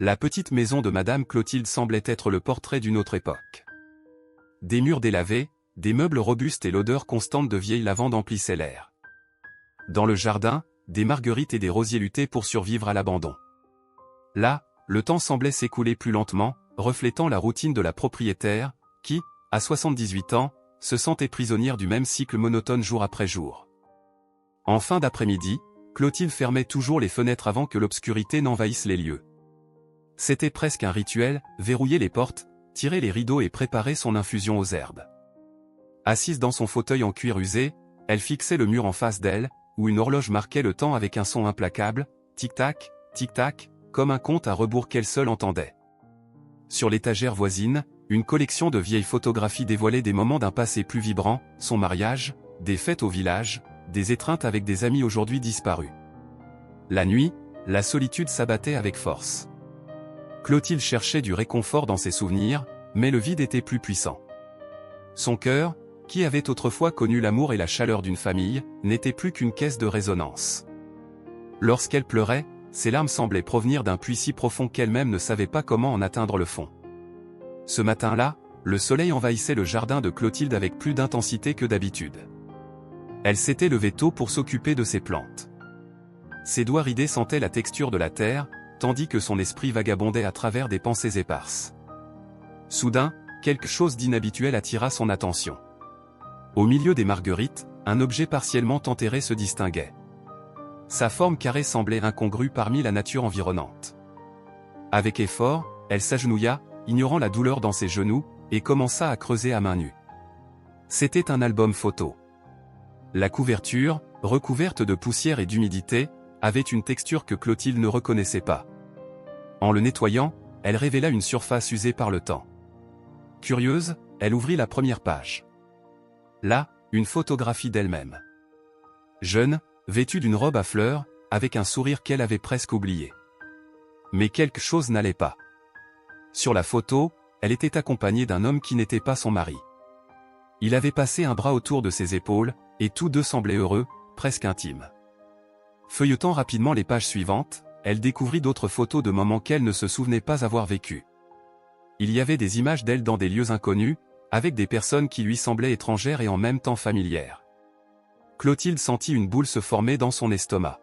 La petite maison de Madame Clotilde semblait être le portrait d'une autre époque. Des murs délavés, des meubles robustes et l'odeur constante de vieille lavande emplissaient l'air. Dans le jardin, des marguerites et des rosiers luttaient pour survivre à l'abandon. Là, le temps semblait s'écouler plus lentement, reflétant la routine de la propriétaire, qui, à 78 ans, se sentait prisonnière du même cycle monotone jour après jour. En fin d'après-midi, Clotilde fermait toujours les fenêtres avant que l'obscurité n'envahisse les lieux. C'était presque un rituel, verrouiller les portes, tirer les rideaux et préparer son infusion aux herbes. Assise dans son fauteuil en cuir usé, elle fixait le mur en face d'elle, où une horloge marquait le temps avec un son implacable, tic-tac, comme un compte à rebours qu'elle seule entendait. Sur l'étagère voisine, une collection de vieilles photographies dévoilait des moments d'un passé plus vibrant, son mariage, des fêtes au village, des étreintes avec des amis aujourd'hui disparus. La nuit, la solitude s'abattait avec force. Clotilde cherchait du réconfort dans ses souvenirs, mais le vide était plus puissant. Son cœur, qui avait autrefois connu l'amour et la chaleur d'une famille, n'était plus qu'une caisse de résonance. Lorsqu'elle pleurait, ses larmes semblaient provenir d'un puits si profond qu'elle-même ne savait pas comment en atteindre le fond. Ce matin-là, le soleil envahissait le jardin de Clotilde avec plus d'intensité que d'habitude. Elle s'était levée tôt pour s'occuper de ses plantes. Ses doigts ridés sentaient la texture de la terre, tandis que son esprit vagabondait à travers des pensées éparses. Soudain, quelque chose d'inhabituel attira son attention. Au milieu des marguerites, un objet partiellement enterré se distinguait. Sa forme carrée semblait incongrue parmi la nature environnante. Avec effort, elle s'agenouilla, ignorant la douleur dans ses genoux, et commença à creuser à main nue. C'était un album photo. La couverture, recouverte de poussière et d'humidité, avait une texture que Clotilde ne reconnaissait pas. En le nettoyant, elle révéla une surface usée par le temps. Curieuse, elle ouvrit la première page. Là, une photographie d'elle-même. Jeune, vêtue d'une robe à fleurs, avec un sourire qu'elle avait presque oublié. Mais quelque chose n'allait pas. Sur la photo, elle était accompagnée d'un homme qui n'était pas son mari. Il avait passé un bras autour de ses épaules, et tous deux semblaient heureux, presque intimes. Feuilletant rapidement les pages suivantes, elle découvrit d'autres photos de moments qu'elle ne se souvenait pas avoir vécus. Il y avait des images d'elle dans des lieux inconnus, avec des personnes qui lui semblaient étrangères et en même temps familières. Clotilde sentit une boule se former dans son estomac.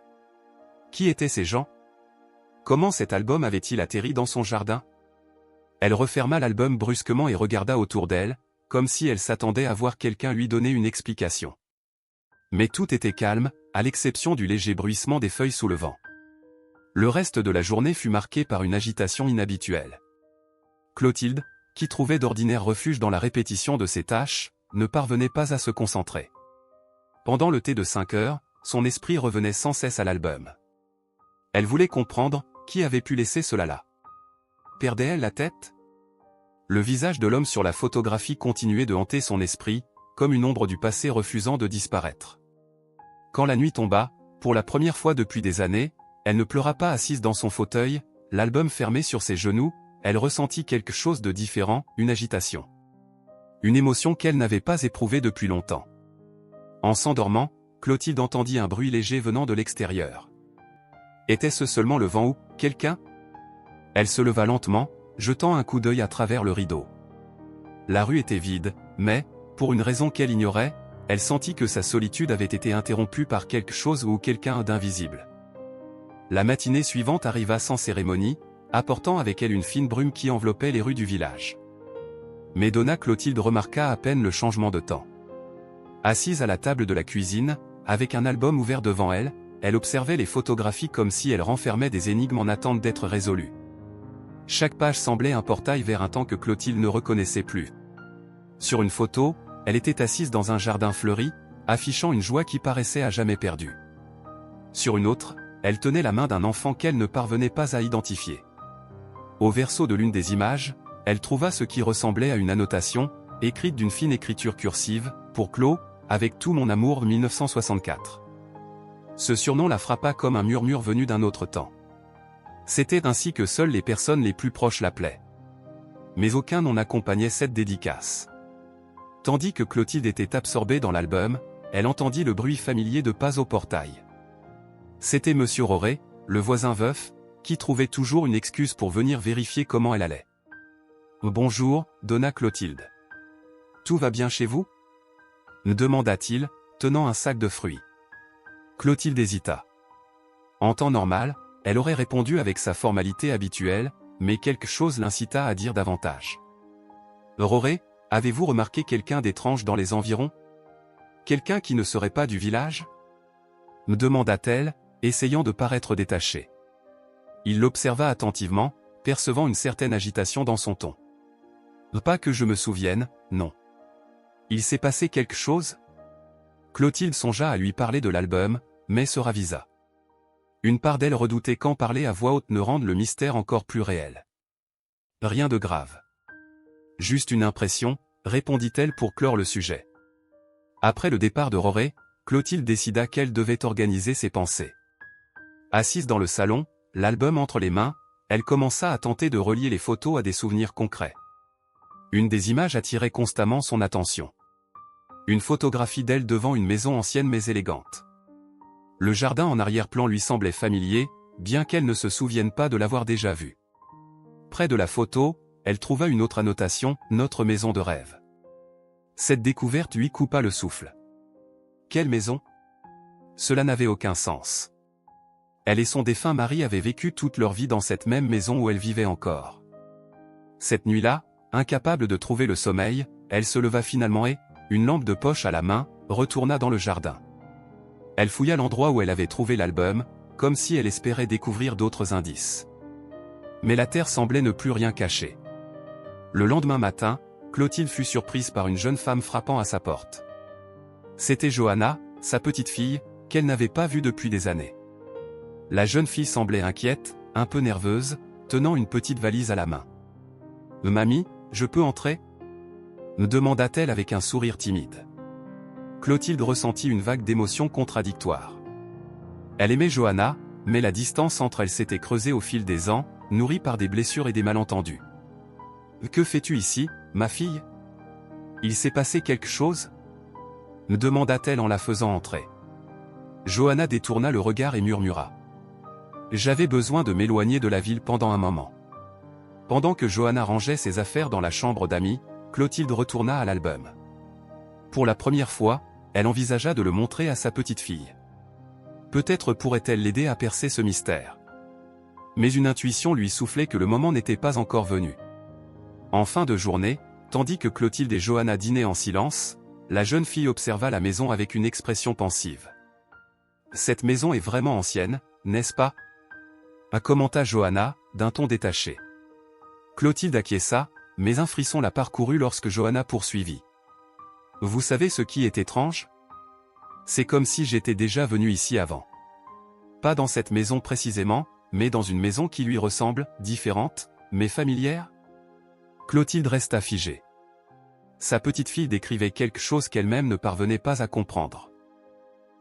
Qui étaient ces gens? Comment cet album avait-il atterri dans son jardin? Elle referma l'album brusquement et regarda autour d'elle, comme si elle s'attendait à voir quelqu'un lui donner une explication. Mais tout était calme, à l'exception du léger bruissement des feuilles sous le vent. Le reste de la journée fut marqué par une agitation inhabituelle. Clotilde, qui trouvait d'ordinaire refuge dans la répétition de ses tâches, ne parvenait pas à se concentrer. Pendant le thé de 5 heures, son esprit revenait sans cesse à l'album. Elle voulait comprendre, qui avait pu laisser cela là. Perdait-elle la tête? Le visage de l'homme sur la photographie continuait de hanter son esprit, comme une ombre du passé refusant de disparaître. Quand la nuit tomba, pour la première fois depuis des années, elle ne pleura pas assise dans son fauteuil, l'album fermé sur ses genoux, elle ressentit quelque chose de différent, une agitation. Une émotion qu'elle n'avait pas éprouvée depuis longtemps. En s'endormant, Clotilde entendit un bruit léger venant de l'extérieur. Était-ce seulement le vent ou quelqu'un? Elle se leva lentement, jetant un coup d'œil à travers le rideau. La rue était vide, mais, pour une raison qu'elle ignorait, elle sentit que sa solitude avait été interrompue par quelque chose ou quelqu'un d'invisible. La matinée suivante arriva sans cérémonie, apportant avec elle une fine brume qui enveloppait les rues du village. Mais Donna Clotilde remarqua à peine le changement de temps. Assise à la table de la cuisine, avec un album ouvert devant elle, elle observait les photographies comme si elles renfermaient des énigmes en attente d'être résolues. Chaque page semblait un portail vers un temps que Clotilde ne reconnaissait plus. Sur une photo, elle était assise dans un jardin fleuri, affichant une joie qui paraissait à jamais perdue. Sur une autre, elle tenait la main d'un enfant qu'elle ne parvenait pas à identifier. Au verso de l'une des images, elle trouva ce qui ressemblait à une annotation, écrite d'une fine écriture cursive, pour Clo, avec tout mon amour 1964. Ce surnom la frappa comme un murmure venu d'un autre temps. C'était ainsi que seules les personnes les plus proches l'appelaient. Mais aucun nom n'accompagnait cette dédicace. Tandis que Clotilde était absorbée dans l'album, elle entendit le bruit familier de pas au portail. C'était Monsieur Roré, le voisin veuf, qui trouvait toujours une excuse pour venir vérifier comment elle allait. « Bonjour, donna Clotilde. Tout va bien chez vous ?» demanda-t-il, tenant un sac de fruits. Clotilde hésita. En temps normal, elle aurait répondu avec sa formalité habituelle, mais quelque chose l'incita à dire davantage. « Roré, avez-vous remarqué quelqu'un d'étrange dans les environs? Quelqu'un qui ne serait pas du village ?» me demanda-t-elle, essayant de paraître détachée. Il l'observa attentivement, percevant une certaine agitation dans son ton. « Pas que je me souvienne, non. Il s'est passé quelque chose ?» Clotilde songea à lui parler de l'album, mais se ravisa. Une part d'elle redoutait qu'en parler à voix haute ne rende le mystère encore plus réel. « Rien de grave. Juste une impression, » répondit-elle pour clore le sujet. Après le départ de Roré, Clotilde décida qu'elle devait organiser ses pensées. Assise dans le salon, l'album entre les mains, elle commença à tenter de relier les photos à des souvenirs concrets. Une des images attirait constamment son attention. Une photographie d'elle devant une maison ancienne mais élégante. Le jardin en arrière-plan lui semblait familier, bien qu'elle ne se souvienne pas de l'avoir déjà vu. Près de la photo, elle trouva une autre annotation, « Notre maison de rêve ». Cette découverte lui coupa le souffle. Quelle maison? Cela n'avait aucun sens. Elle et son défunt mari avaient vécu toute leur vie dans cette même maison où elle vivait encore. Cette nuit-là, incapable de trouver le sommeil, elle se leva finalement et, une lampe de poche à la main, retourna dans le jardin. Elle fouilla l'endroit où elle avait trouvé l'album, comme si elle espérait découvrir d'autres indices. Mais la terre semblait ne plus rien cacher. Le lendemain matin, Clotilde fut surprise par une jeune femme frappant à sa porte. C'était Johanna, sa petite fille, qu'elle n'avait pas vue depuis des années. La jeune fille semblait inquiète, un peu nerveuse, tenant une petite valise à la main. « Mamie, je peux entrer ?» me demanda-t-elle avec un sourire timide. Clotilde ressentit une vague d'émotions contradictoires. Elle aimait Johanna, mais la distance entre elles s'était creusée au fil des ans, nourrie par des blessures et des malentendus. « Que fais-tu ici, ma fille? Il s'est passé quelque chose ?» me demanda-t-elle en la faisant entrer. Johanna détourna le regard et murmura. « J'avais besoin de m'éloigner de la ville pendant un moment. » Pendant que Johanna rangeait ses affaires dans la chambre d'amis, Clotilde retourna à l'album. Pour la première fois, elle envisagea de le montrer à sa petite fille. Peut-être pourrait-elle l'aider à percer ce mystère. Mais une intuition lui soufflait que le moment n'était pas encore venu. En fin de journée, tandis que Clotilde et Johanna dînaient en silence, la jeune fille observa la maison avec une expression pensive. « Cette maison est vraiment ancienne, n'est-ce pas ?» commenta Johanna, d'un ton détaché. Clotilde acquiesça, mais un frisson la parcourut lorsque Johanna poursuivit. « Vous savez ce qui est étrange? C'est comme si j'étais déjà venu ici avant. Pas dans cette maison précisément, mais dans une maison qui lui ressemble, différente, mais familière ?» Clotilde resta figée. Sa petite fille décrivait quelque chose qu'elle-même ne parvenait pas à comprendre.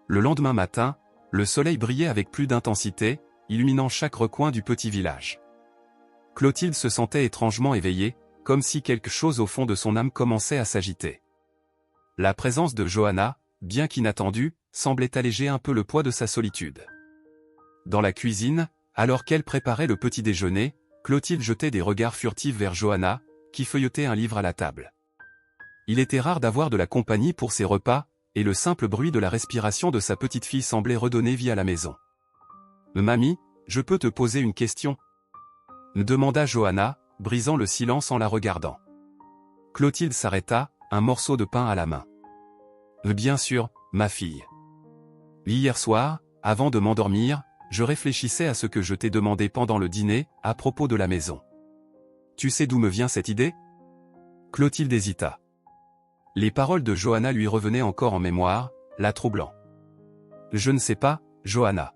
Le lendemain matin, le soleil brillait avec plus d'intensité, illuminant chaque recoin du petit village. Clotilde se sentait étrangement éveillée, comme si quelque chose au fond de son âme commençait à s'agiter. La présence de Johanna, bien qu'inattendue, semblait alléger un peu le poids de sa solitude. Dans la cuisine, alors qu'elle préparait le petit déjeuner, Clotilde jetait des regards furtifs vers Johanna, qui feuilletait un livre à la table. Il était rare d'avoir de la compagnie pour ses repas, et le simple bruit de la respiration de sa petite fille semblait redonner vie à la maison. « Mamie, je peux te poser une question ?» me demanda Johanna, brisant le silence en la regardant. Clotilde s'arrêta, un morceau de pain à la main. « Bien sûr, ma fille. Hier soir, avant de m'endormir, je réfléchissais à ce que je t'ai demandé pendant le dîner, à propos de la maison. Tu sais d'où me vient cette idée ?» Clotilde hésita. Les paroles de Johanna lui revenaient encore en mémoire, la troublant. « Je ne sais pas, Johanna.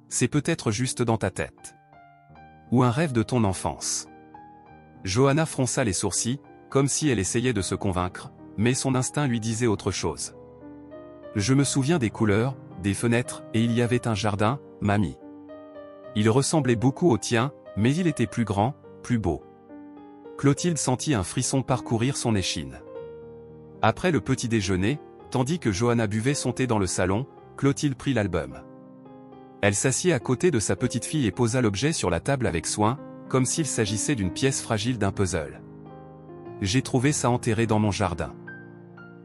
C'est peut-être juste dans ta tête. Ou un rêve de ton enfance. » Johanna fronça les sourcils, comme si elle essayait de se convaincre, mais son instinct lui disait autre chose. « Je me souviens des couleurs, des fenêtres, et il y avait un jardin, mamie. Il ressemblait beaucoup au tien, mais il était plus grand, plus beau. » Clotilde sentit un frisson parcourir son échine. Après le petit déjeuner, tandis que Johanna buvait son thé dans le salon, Clotilde prit l'album. Elle s'assit à côté de sa petite fille et posa l'objet sur la table avec soin, comme s'il s'agissait d'une pièce fragile d'un puzzle. J'ai trouvé ça enterré dans mon jardin.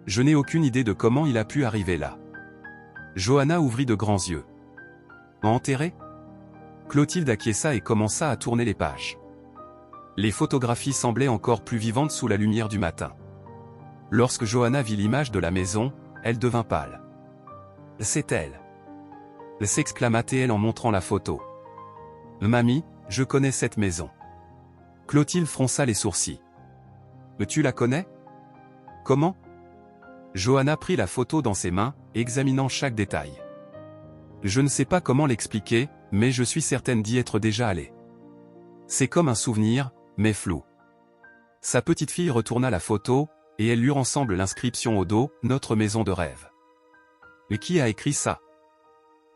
Je n'ai aucune idée de comment il a pu arriver là. Johanna ouvrit de grands yeux. Enterré ? Clotilde acquiesça et commença à tourner les pages. Les photographies semblaient encore plus vivantes sous la lumière du matin. Lorsque Johanna vit l'image de la maison, elle devint pâle. « C'est elle !» s'exclama-t-elle en montrant la photo. « Mamie, je connais cette maison. » Clotilde fronça les sourcils. « Tu la connais ? Comment ?» Johanna prit la photo dans ses mains, examinant chaque détail. « Je ne sais pas comment l'expliquer, mais je suis certaine d'y être déjà allée. C'est comme un souvenir, mais flou. » Sa petite fille retourna la photo, et elles lurent ensemble l'inscription au dos, « Notre maison de rêve. » « Mais qui a écrit ça ?»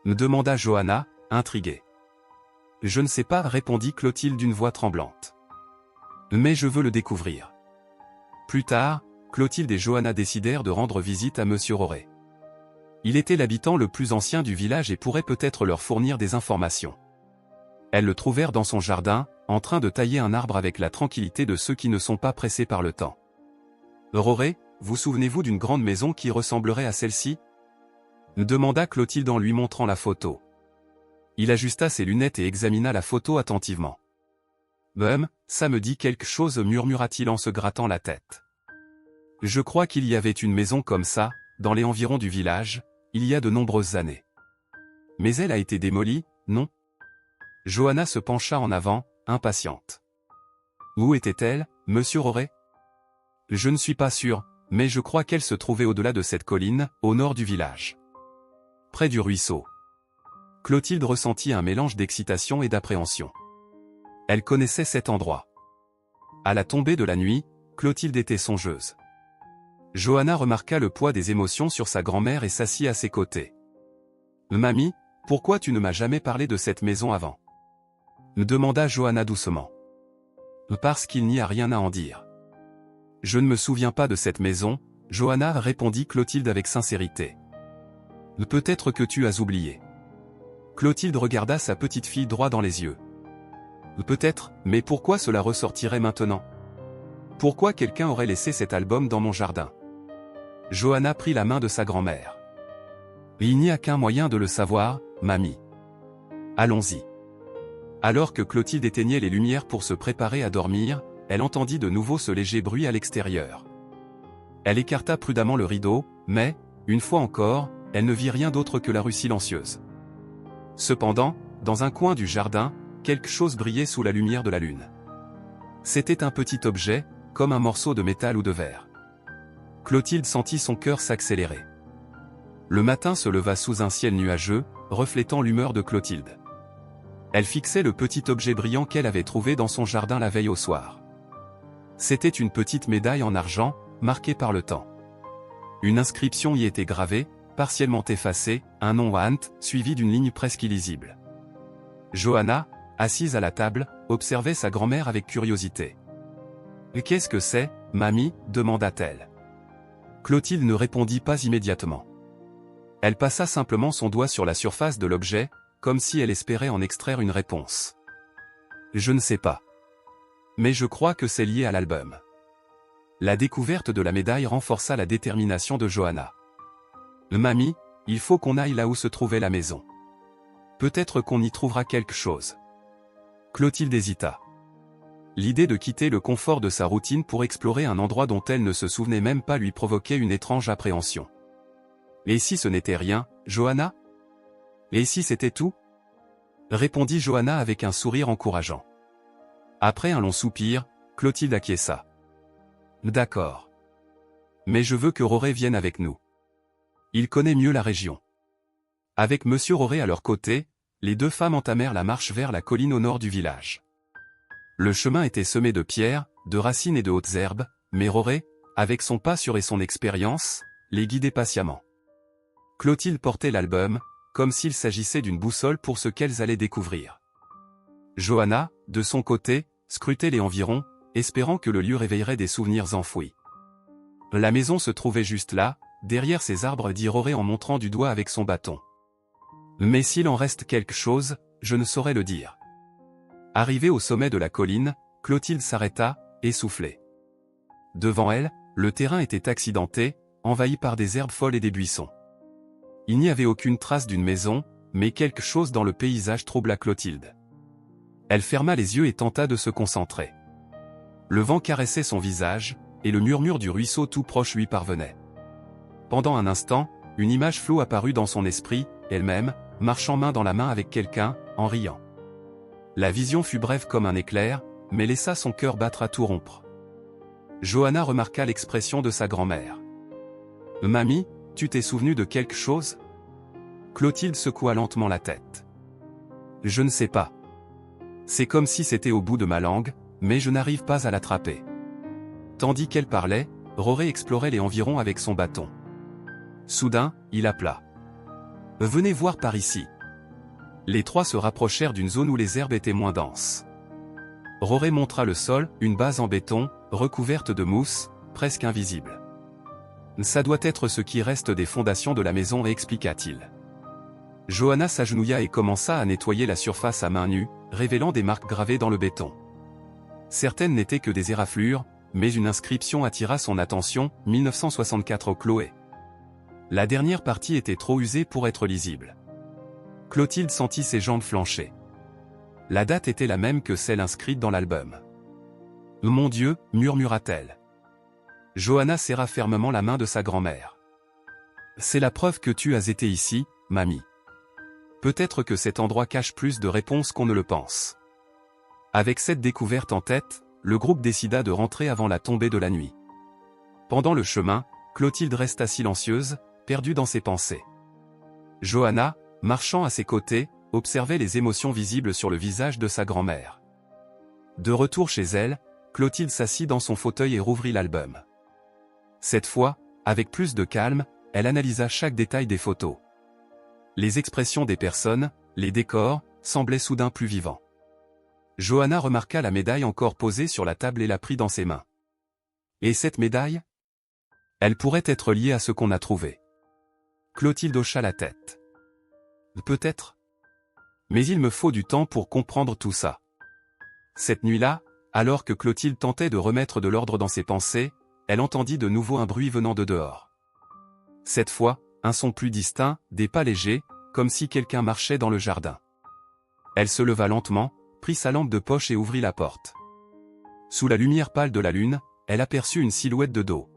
me demanda Johanna, intriguée. « Je ne sais pas, répondit Clotilde d'une voix tremblante. « Mais je veux le découvrir. » Plus tard, Clotilde et Johanna décidèrent de rendre visite à Monsieur Roret. Il était l'habitant le plus ancien du village et pourrait peut-être leur fournir des informations. Elles le trouvèrent dans son jardin, en train de tailler un arbre avec la tranquillité de ceux qui ne sont pas pressés par le temps. « Roret, vous souvenez-vous d'une grande maison qui ressemblerait à celle-ci » demanda Clotilde en lui montrant la photo. Il ajusta ses lunettes et examina la photo attentivement. « Ça me dit quelque chose, murmura-t-il en se grattant la tête. Je crois qu'il y avait une maison comme ça, dans les environs du village, il y a de nombreuses années. Mais elle a été démolie, non ?» Johanna se pencha en avant, impatiente. « Où était-elle, monsieur Roret ?»« Je ne suis pas sûr, mais je crois qu'elle se trouvait au-delà de cette colline, au nord du village. Près du ruisseau. » Clotilde ressentit un mélange d'excitation et d'appréhension. Elle connaissait cet endroit. À la tombée de la nuit, Clotilde était songeuse. Johanna remarqua le poids des émotions sur sa grand-mère et s'assit à ses côtés. « Mamie, pourquoi tu ne m'as jamais parlé de cette maison avant ?» demanda Johanna doucement. « Parce qu'il n'y a rien à en dire. »« Je ne me souviens pas de cette maison, » Johanna répondit Clotilde avec sincérité. « Peut-être que tu as oublié. » Clotilde regarda sa petite fille droit dans les yeux. « Peut-être, mais pourquoi cela ressortirait maintenant ? Pourquoi quelqu'un aurait laissé cet album dans mon jardin ?» Johanna prit la main de sa grand-mère. « Il n'y a qu'un moyen de le savoir, mamie. Allons-y. » Alors que Clotilde éteignait les lumières pour se préparer à dormir, elle entendit de nouveau ce léger bruit à l'extérieur. Elle écarta prudemment le rideau, mais, une fois encore, elle ne vit rien d'autre que la rue silencieuse. Cependant, dans un coin du jardin, quelque chose brillait sous la lumière de la lune. C'était un petit objet, comme un morceau de métal ou de verre. Clotilde sentit son cœur s'accélérer. Le matin se leva sous un ciel nuageux, reflétant l'humeur de Clotilde. Elle fixait le petit objet brillant qu'elle avait trouvé dans son jardin la veille au soir. C'était une petite médaille en argent, marquée par le temps. Une inscription y était gravée, partiellement effacée, un nom Ant, suivi d'une ligne presque illisible. Johanna, assise à la table, observait sa grand-mère avec curiosité. « Qu'est-ce que c'est, mamie » demanda-t-elle. Clotilde ne répondit pas immédiatement. Elle passa simplement son doigt sur la surface de l'objet, comme si elle espérait en extraire une réponse. « Je ne sais pas. Mais je crois que c'est lié à l'album. » La découverte de la médaille renforça la détermination de Johanna. « Mamie, il faut qu'on aille là où se trouvait la maison. Peut-être qu'on y trouvera quelque chose. » Clotilde hésita. L'idée de quitter le confort de sa routine pour explorer un endroit dont elle ne se souvenait même pas lui provoquait une étrange appréhension. « Et si ce n'était rien, Johanna ? Et si c'était tout ?» répondit Johanna avec un sourire encourageant. Après un long soupir, Clotilde acquiesça. « D'accord. Mais je veux que Roret vienne avec nous. Il connaît mieux la région. » Avec Monsieur Roret à leur côté, les deux femmes entamèrent la marche vers la colline au nord du village. Le chemin était semé de pierres, de racines et de hautes herbes, mais Roret, avec son pas sûr et son expérience, les guidait patiemment. Clotilde portait l'album, comme s'il s'agissait d'une boussole pour ce qu'elles allaient découvrir. Johanna, de son côté, scrutait les environs, espérant que le lieu réveillerait des souvenirs enfouis. La maison se trouvait juste là, derrière ces arbres, dit Roret en montrant du doigt avec son bâton. « Mais s'il en reste quelque chose, je ne saurais le dire. Arrivée au sommet de la colline, Clotilde s'arrêta, essoufflée. Devant elle, le terrain était accidenté, envahi par des herbes folles et des buissons. Il n'y avait aucune trace d'une maison, mais quelque chose dans le paysage troubla Clotilde. Elle ferma les yeux et tenta de se concentrer. Le vent caressait son visage, et le murmure du ruisseau tout proche lui parvenait. Pendant un instant, une image floue apparut dans son esprit, elle-même, marchant main dans la main avec quelqu'un, en riant. La vision fut brève comme un éclair, mais laissa son cœur battre à tout rompre. Johanna remarqua l'expression de sa grand-mère. « Mamie, tu t'es souvenue de quelque chose ?» Clotilde secoua lentement la tête. « Je ne sais pas. C'est comme si c'était au bout de ma langue, mais je n'arrive pas à l'attraper. » Tandis qu'elle parlait, Roré explorait les environs avec son bâton. Soudain, il appela. « Venez voir par ici. » Les trois se rapprochèrent d'une zone où les herbes étaient moins denses. Roré montra le sol, une base en béton, recouverte de mousse, presque invisible. « Ça doit être ce qui reste des fondations de la maison, expliqua-t-il. Johanna s'agenouilla et commença à nettoyer la surface à main nue, révélant des marques gravées dans le béton. Certaines n'étaient que des éraflures, mais une inscription attira son attention, 1964 au Chloé. La dernière partie était trop usée pour être lisible. Clotilde sentit ses jambes flancher. La date était la même que celle inscrite dans l'album. « Mon Dieu » murmura-t-elle. Johanna serra fermement la main de sa grand-mère. « C'est la preuve que tu as été ici, mamie. Peut-être que cet endroit cache plus de réponses qu'on ne le pense. » Avec cette découverte en tête, le groupe décida de rentrer avant la tombée de la nuit. Pendant le chemin, Clotilde resta silencieuse, perdue dans ses pensées. Johanna, marchant à ses côtés, observait les émotions visibles sur le visage de sa grand-mère. De retour chez elle, Clotilde s'assit dans son fauteuil et rouvrit l'album. Cette fois, avec plus de calme, elle analysa chaque détail des photos. Les expressions des personnes, les décors, semblaient soudain plus vivants. Johanna remarqua la médaille encore posée sur la table et la prit dans ses mains. Et cette médaille ? Elle pourrait être liée à ce qu'on a trouvé. Clotilde hocha la tête. Peut-être. Mais il me faut du temps pour comprendre tout ça. Cette nuit-là, alors que Clotilde tentait de remettre de l'ordre dans ses pensées, elle entendit de nouveau un bruit venant de dehors. Cette fois, un son plus distinct, des pas légers, comme si quelqu'un marchait dans le jardin. Elle se leva lentement, prit sa lampe de poche et ouvrit la porte. Sous la lumière pâle de la lune, elle aperçut une silhouette de dos.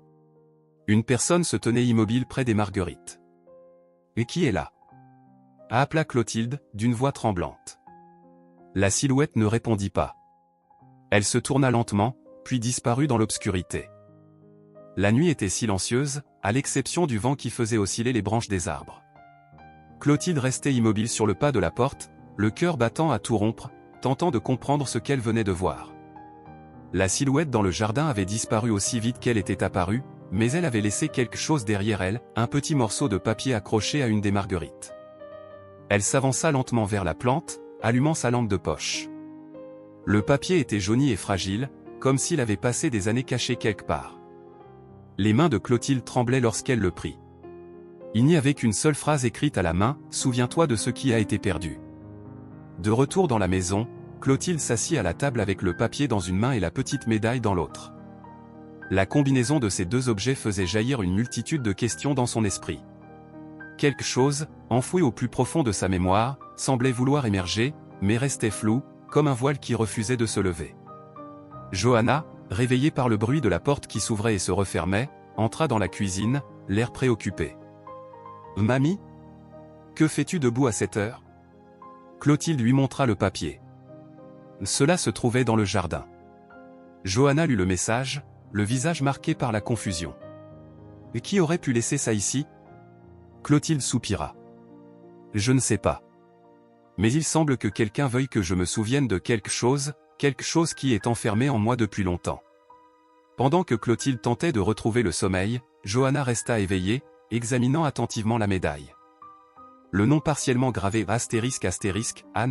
Une personne se tenait immobile près des marguerites. « Et qui est là ?» appela Clotilde, d'une voix tremblante. La silhouette ne répondit pas. Elle se tourna lentement, puis disparut dans l'obscurité. La nuit était silencieuse, à l'exception du vent qui faisait osciller les branches des arbres. Clotilde restait immobile sur le pas de la porte, le cœur battant à tout rompre, tentant de comprendre ce qu'elle venait de voir. La silhouette dans le jardin avait disparu aussi vite qu'elle était apparue, mais elle avait laissé quelque chose derrière elle, un petit morceau de papier accroché à une des marguerites. Elle s'avança lentement vers la plante, allumant sa lampe de poche. Le papier était jauni et fragile, comme s'il avait passé des années caché quelque part. Les mains de Clotilde tremblaient lorsqu'elle le prit. Il n'y avait qu'une seule phrase écrite à la main, « Souviens-toi de ce qui a été perdu ». De retour dans la maison, Clotilde s'assit à la table avec le papier dans une main et la petite médaille dans l'autre. La combinaison de ces deux objets faisait jaillir une multitude de questions dans son esprit. Quelque chose, enfoui au plus profond de sa mémoire, semblait vouloir émerger, mais restait flou, comme un voile qui refusait de se lever. Johanna, réveillée par le bruit de la porte qui s'ouvrait et se refermait, entra dans la cuisine, l'air préoccupé. « Mamie ? Que fais-tu debout à cette heure ?» Clotilde lui montra le papier. Cela se trouvait dans le jardin. Johanna lut le message, le visage marqué par la confusion. « Et qui aurait pu laisser ça ici ?» Clotilde soupira. « Je ne sais pas. Mais il semble que quelqu'un veuille que je me souvienne de quelque chose qui est enfermé en moi depuis longtemps. » Pendant que Clotilde tentait de retrouver le sommeil, Johanna resta éveillée, examinant attentivement la médaille. Le nom partiellement gravé *** Ant.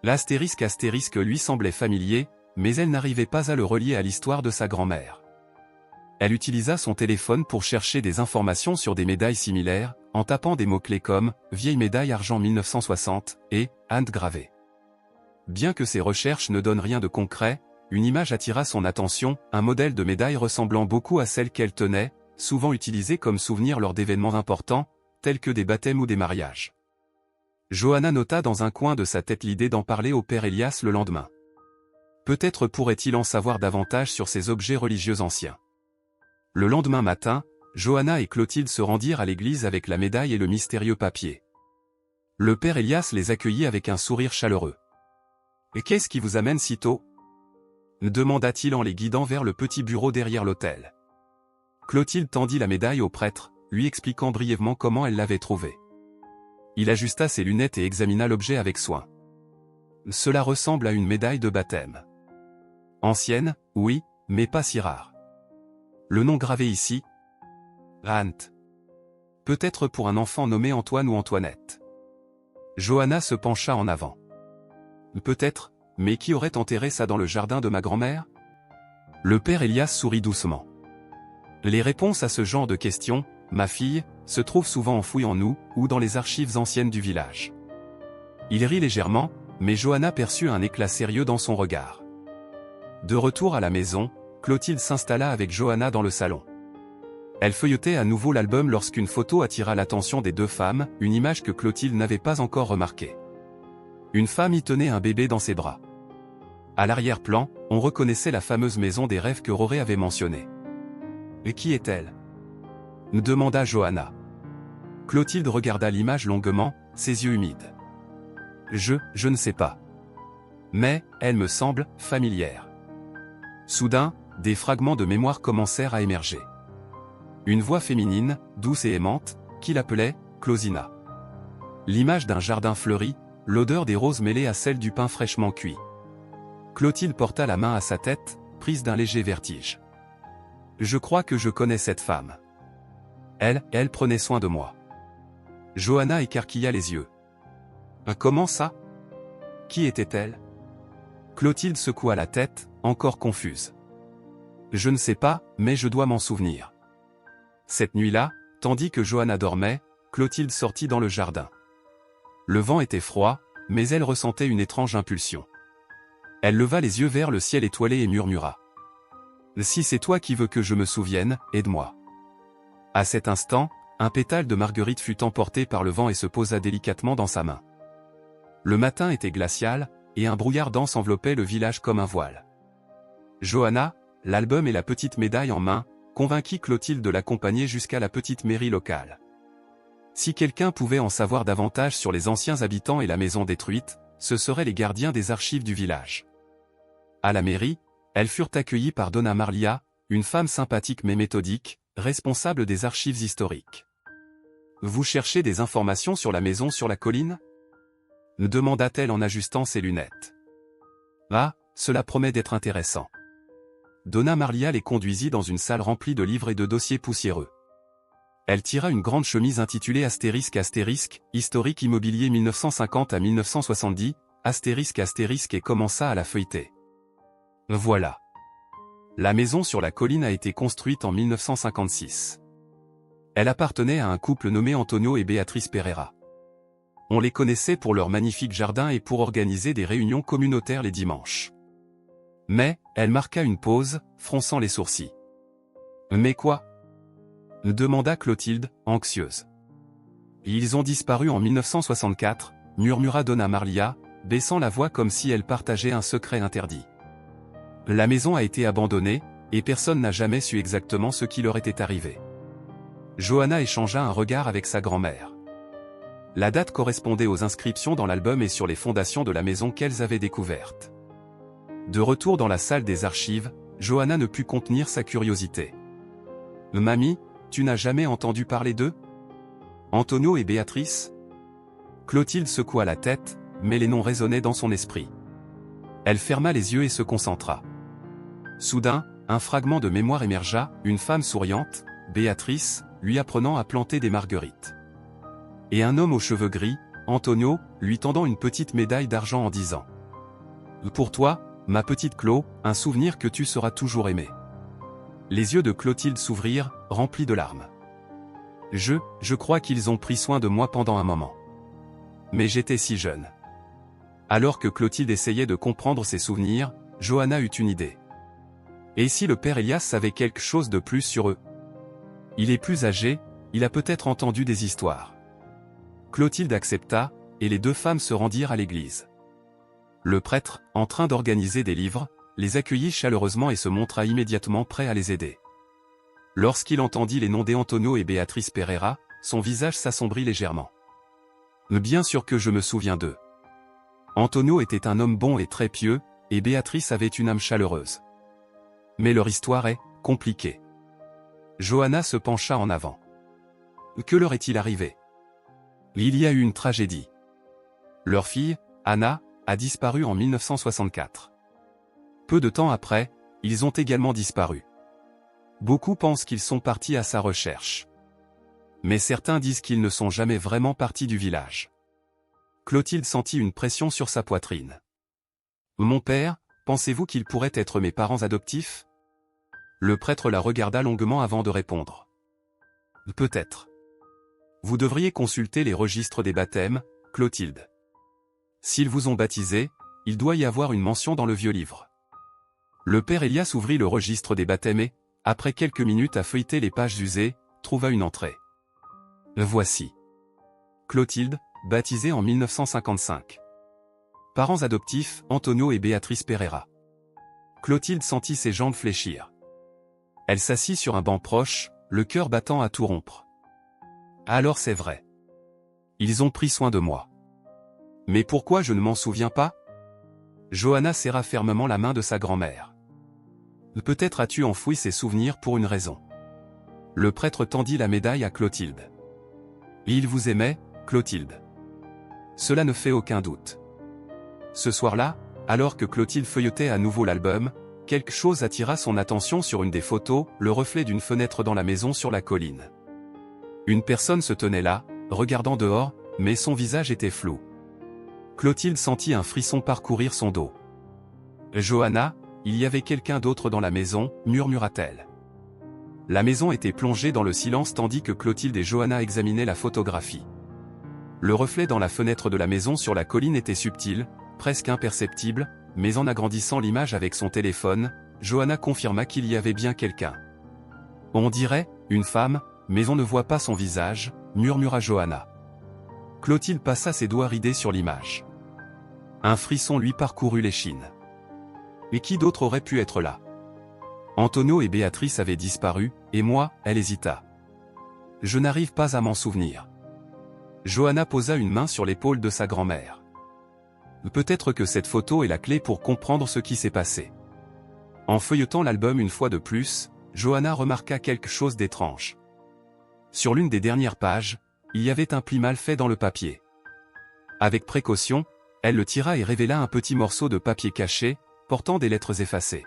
L'astérisque lui semblait familier, mais elle n'arrivait pas à le relier à l'histoire de sa grand-mère. Elle utilisa son téléphone pour chercher des informations sur des médailles similaires, en tapant des mots-clés comme « vieille médaille argent 1960 » et « Inde gravée ». Bien que ces recherches ne donnent rien de concret, une image attira son attention, un modèle de médaille ressemblant beaucoup à celle qu'elle tenait, souvent utilisée comme souvenir lors d'événements importants, tels que des baptêmes ou des mariages. Johanna nota dans un coin de sa tête l'idée d'en parler au père Elias le lendemain. Peut-être pourrait-il en savoir davantage sur ces objets religieux anciens. Le lendemain matin, Johanna et Clotilde se rendirent à l'église avec la médaille et le mystérieux papier. Le père Elias les accueillit avec un sourire chaleureux. « Et qu'est-ce qui vous amène si tôt » demanda-t-il en les guidant vers le petit bureau derrière l'autel. Clotilde tendit la médaille au prêtre, lui expliquant brièvement comment elle l'avait trouvée. Il ajusta ses lunettes et examina l'objet avec soin. Cela ressemble à une médaille de baptême. Ancienne, oui, mais pas si rare. Le nom gravé ici ? Rant. Peut-être pour un enfant nommé Antoine ou Antoinette. Johanna se pencha en avant. Peut-être, mais qui aurait enterré ça dans le jardin de ma grand-mère ? Le père Elias sourit doucement. Les réponses à ce genre de questions, ma fille, se trouvent souvent enfouies en nous, ou dans les archives anciennes du village. Il rit légèrement, mais Johanna perçut un éclat sérieux dans son regard. De retour à la maison, Clotilde s'installa avec Johanna dans le salon. Elle feuilletait à nouveau l'album lorsqu'une photo attira l'attention des deux femmes, une image que Clotilde n'avait pas encore remarquée. Une femme y tenait un bébé dans ses bras. À l'arrière-plan, on reconnaissait la fameuse maison des rêves que Roré avait mentionnée. Et qui est-elle ? Demanda Johanna. Clotilde regarda l'image longuement, ses yeux humides. Je ne sais pas. Mais, elle me semble familière. Soudain, des fragments de mémoire commencèrent à émerger. Une voix féminine, douce et aimante, qui l'appelait Closina. L'image d'un jardin fleuri, l'odeur des roses mêlée à celle du pain fraîchement cuit. Clotilde porta la main à sa tête, prise d'un léger vertige. Je crois que je connais cette femme. Elle prenait soin de moi. Johanna écarquilla les yeux. Comment ça ? Qui était-elle ? Clotilde secoua la tête, encore confuse. Je ne sais pas, mais je dois m'en souvenir. Cette nuit-là, tandis que Johanna dormait, Clotilde sortit dans le jardin. Le vent était froid, mais elle ressentait une étrange impulsion. Elle leva les yeux vers le ciel étoilé et murmura. « Si c'est toi qui veux que je me souvienne, aide-moi. » À cet instant, un pétale de marguerite fut emporté par le vent et se posa délicatement dans sa main. Le matin était glacial, et un brouillard dense enveloppait le village comme un voile. Johanna, l'album et la petite médaille en main, convainquit Clotilde de l'accompagner jusqu'à la petite mairie locale. Si quelqu'un pouvait en savoir davantage sur les anciens habitants et la maison détruite, ce seraient les gardiens des archives du village. À la mairie, elles furent accueillies par Donna Marlia, une femme sympathique mais méthodique, responsable des archives historiques. « Vous cherchez des informations sur la maison sur la colline ?» demanda-t-elle en ajustant ses lunettes. « Ah, cela promet d'être intéressant. » Donna Marlia les conduisit dans une salle remplie de livres et de dossiers poussiéreux. Elle tira une grande chemise intitulée Astérisque Astérisque, Historique immobilier 1950 à 1970, Astérisque Astérisque et commença à la feuilleter. Voilà. La maison sur la colline a été construite en 1956. Elle appartenait à un couple nommé Antonio et Béatrice Pereira. On les connaissait pour leur magnifique jardin et pour organiser des réunions communautaires les dimanches. Mais, elle marqua une pause, fronçant les sourcils. « Mais quoi ?» demanda Clotilde, anxieuse. « Ils ont disparu en 1964, » murmura Donna Marlia, baissant la voix comme si elle partageait un secret interdit. La maison a été abandonnée, et personne n'a jamais su exactement ce qui leur était arrivé. Johanna échangea un regard avec sa grand-mère. La date correspondait aux inscriptions dans l'album et sur les fondations de la maison qu'elles avaient découverte. De retour dans la salle des archives, Johanna ne put contenir sa curiosité. « Mamie, tu n'as jamais entendu parler d'eux ? Antonio et Béatrice ?» Clotilde secoua la tête, mais les noms résonnaient dans son esprit. Elle ferma les yeux et se concentra. Soudain, un fragment de mémoire émergea, une femme souriante, Béatrice, lui apprenant à planter des marguerites. Et un homme aux cheveux gris, Antonio, lui tendant une petite médaille d'argent en disant « Pour toi, ma petite Clo, un souvenir que tu seras toujours aimée. » Les yeux de Clotilde s'ouvrirent, remplis de larmes. Je crois qu'ils ont pris soin de moi pendant un moment. Mais j'étais si jeune. Alors que Clotilde essayait de comprendre ses souvenirs, Johanna eut une idée. Et si le père Elias savait quelque chose de plus sur eux? Il est plus âgé, il a peut-être entendu des histoires. Clotilde accepta, et les deux femmes se rendirent à l'église. Le prêtre, en train d'organiser des livres, les accueillit chaleureusement et se montra immédiatement prêt à les aider. Lorsqu'il entendit les noms d'Antonio et Béatrice Pereira, son visage s'assombrit légèrement. Bien sûr que je me souviens d'eux. Antonio était un homme bon et très pieux, et Béatrice avait une âme chaleureuse. Mais leur histoire est compliquée. Johanna se pencha en avant. Que leur est-il arrivé? Il y a eu une tragédie. Leur fille, Anna, a disparu en 1964. Peu de temps après, ils ont également disparu. Beaucoup pensent qu'ils sont partis à sa recherche. Mais certains disent qu'ils ne sont jamais vraiment partis du village. Clotilde sentit une pression sur sa poitrine. Mon père, pensez-vous qu'ils pourraient être mes parents adoptifs? Le prêtre la regarda longuement avant de répondre. Peut-être. Vous devriez consulter les registres des baptêmes, Clotilde. S'ils vous ont baptisé, il doit y avoir une mention dans le vieux livre. Le père Elias ouvrit le registre des baptêmes et, après quelques minutes à feuilleter les pages usées, trouva une entrée. Voici. Clotilde, baptisée en 1955. Parents adoptifs, Antonio et Béatrice Pereira. Clotilde sentit ses jambes fléchir. Elle s'assit sur un banc proche, le cœur battant à tout rompre. Alors c'est vrai. Ils ont pris soin de moi. Mais pourquoi je ne m'en souviens pas? Johanna serra fermement la main de sa grand-mère. Peut-être as-tu enfoui ces souvenirs pour une raison. Le prêtre tendit la médaille à Clotilde. Il vous aimait, Clotilde. Cela ne fait aucun doute. Ce soir-là, alors que Clotilde feuilletait à nouveau l'album, quelque chose attira son attention sur une des photos, le reflet d'une fenêtre dans la maison sur la colline. Une personne se tenait là, regardant dehors, mais son visage était flou. Clotilde sentit un frisson parcourir son dos. Johanna, il y avait quelqu'un d'autre dans la maison, murmura-t-elle. La maison était plongée dans le silence tandis que Clotilde et Johanna examinaient la photographie. Le reflet dans la fenêtre de la maison sur la colline était subtil, presque imperceptible, mais en agrandissant l'image avec son téléphone, Johanna confirma qu'il y avait bien quelqu'un. On dirait, une femme, mais on ne voit pas son visage, murmura Johanna. Clotilde passa ses doigts ridés sur l'image. Un frisson lui parcourut l'échine. Et qui d'autre aurait pu être là? Antonio et Béatrice avaient disparu, et moi, elle hésita. Je n'arrive pas à m'en souvenir. Johanna posa une main sur l'épaule de sa grand-mère. Peut-être que cette photo est la clé pour comprendre ce qui s'est passé. En feuilletant l'album une fois de plus, Johanna remarqua quelque chose d'étrange. Sur l'une des dernières pages, il y avait un pli mal fait dans le papier. Avec précaution, elle le tira et révéla un petit morceau de papier caché, portant des lettres effacées.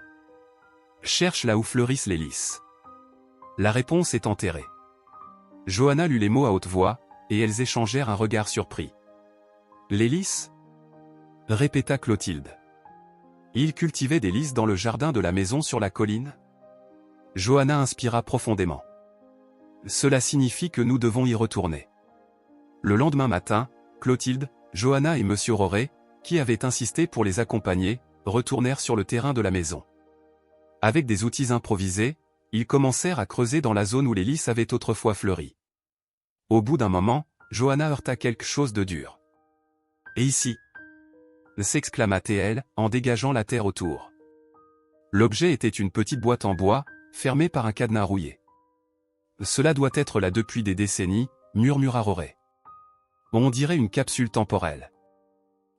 Cherche là où fleurissent les lys. La réponse est enterrée. Johanna lut les mots à haute voix, et elles échangèrent un regard surpris. Les lys? Répéta Clotilde. Il cultivait des lys dans le jardin de la maison sur la colline? Johanna inspira profondément. Cela signifie que nous devons y retourner. Le lendemain matin, Clotilde, Johanna et Monsieur Roré, qui avaient insisté pour les accompagner, retournèrent sur le terrain de la maison. Avec des outils improvisés, ils commencèrent à creuser dans la zone où les lys avaient autrefois fleuri. Au bout d'un moment, Johanna heurta quelque chose de dur. « Et ici » s'exclama-t-elle, en dégageant la terre autour. L'objet était une petite boîte en bois, fermée par un cadenas rouillé. « Cela doit être là depuis des décennies » murmura Roré. « On dirait une capsule temporelle. »